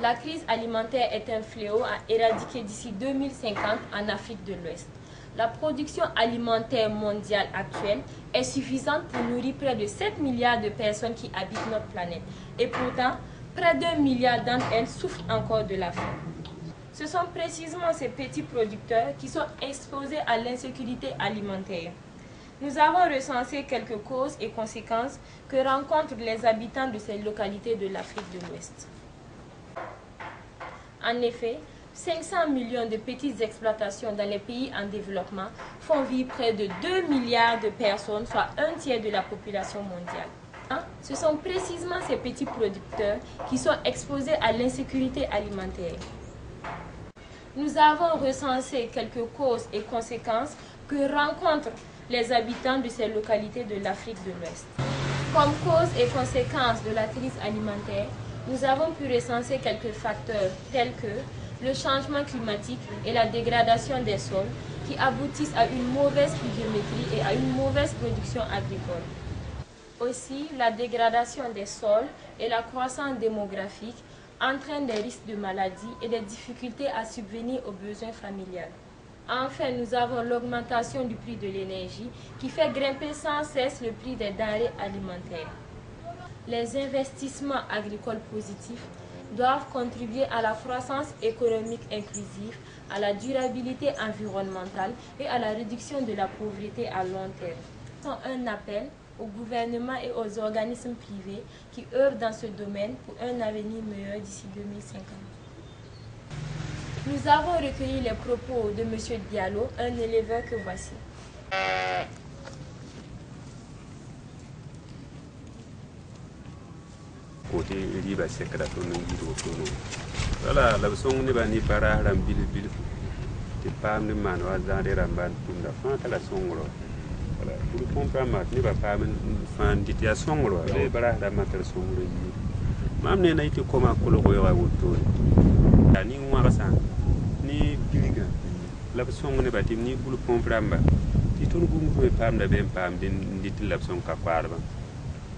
La crise alimentaire est un fléau à éradiquer d'ici 2050 en Afrique de l'Ouest. La production alimentaire mondiale actuelle est suffisante pour nourrir près de 7 milliards de personnes qui habitent notre planète. Et pourtant, près d'1 milliard d'entre elles souffrent encore de la faim. Ce sont précisément ces petits producteurs qui sont exposés à l'insécurité alimentaire. Nous avons recensé quelques causes et conséquences que rencontrent les habitants de ces localités de l'Afrique de l'Ouest. En effet, 500 millions de petites exploitations dans les pays en développement font vivre près de 2 milliards de personnes, soit un tiers de la population mondiale. Ce sont précisément ces petits producteurs qui sont exposés à l'insécurité alimentaire. Nous avons recensé quelques causes et conséquences que rencontrent les habitants de ces localités de l'Afrique de l'Ouest. Comme cause et conséquences de la crise alimentaire, nous avons pu recenser quelques facteurs tels que le changement climatique et la dégradation des sols qui aboutissent à une mauvaise pluviométrie et à une mauvaise production agricole. Aussi, la dégradation des sols et la croissance démographique entraînent des risques de maladies et des difficultés à subvenir aux besoins familiaux. Enfin, nous avons l'augmentation du prix de l'énergie qui fait grimper sans cesse le prix des denrées alimentaires. Les investissements agricoles positifs doivent contribuer à la croissance économique inclusive, à la durabilité environnementale et à la réduction de la pauvreté à long terme. C'est un appel au gouvernement et aux organismes privés qui œuvrent dans ce domaine pour un avenir meilleur d'ici 2050. Nous avons recueilli les propos de M. Diallo, un éleveur que voici. Côté riba sekra to no yiro to no wala la song ne ba ni para ram bil te pam ne man wa za de ram ban tunda fa kala songro wala pour comprendre ma ne ba pam fan dit ya songro le bara da ma kala songro yi mam ne na ite koma ko lo go wa woto ni wa sa ni biliga la song ne ba tim ni pour comprendre ti ton gum ko pam da ben pam din dit la song ka kwarba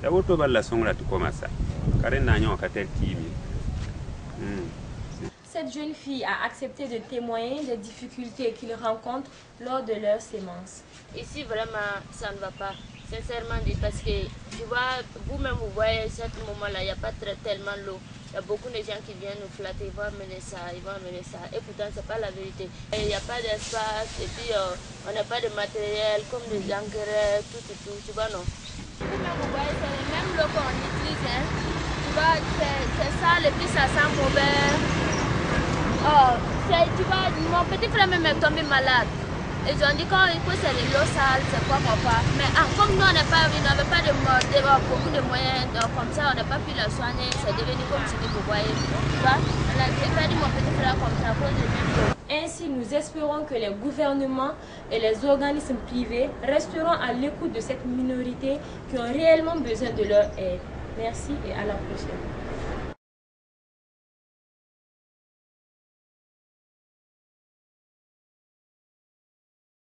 ya woto ba la songra to koma sa. Cette jeune fille a accepté de témoigner des difficultés qu'ils rencontrent lors de leur sémence. Ici, vraiment, ça ne va pas. Sincèrement dit, parce que tu vois, vous-même, vous voyez, à ce moment-là, il n'y a pas tellement l'eau. Il y a beaucoup de gens qui viennent nous flatter, ils vont amener ça, ils vont amener ça. Et pourtant, ce n'est pas la vérité. Il n'y a pas d'espace, et puis on n'a pas de matériel, comme des engrais, tout, tu vois, non. Vous-même, vous voyez, c'est le même l'eau qu'on utilise, hein. Tu vois, c'est ça, et puis ça sent mauvais. Oh, tu vois, mon petit frère même est tombé malade. Ils ont dit que c'est de l'eau sale, c'est quoi pas. Mais comme nous, on n'avait pas beaucoup de moyens, donc comme ça, on n'a pas pu la soigner. C'est devenu comme ce que vous voyez. Tu vois, on a perdu mon petit frère comme ça à cause de l'eau. Ainsi, nous espérons que les gouvernements et les organismes privés resteront à l'écoute de cette minorité qui ont réellement besoin de leur aide. Merci et à la prochaine.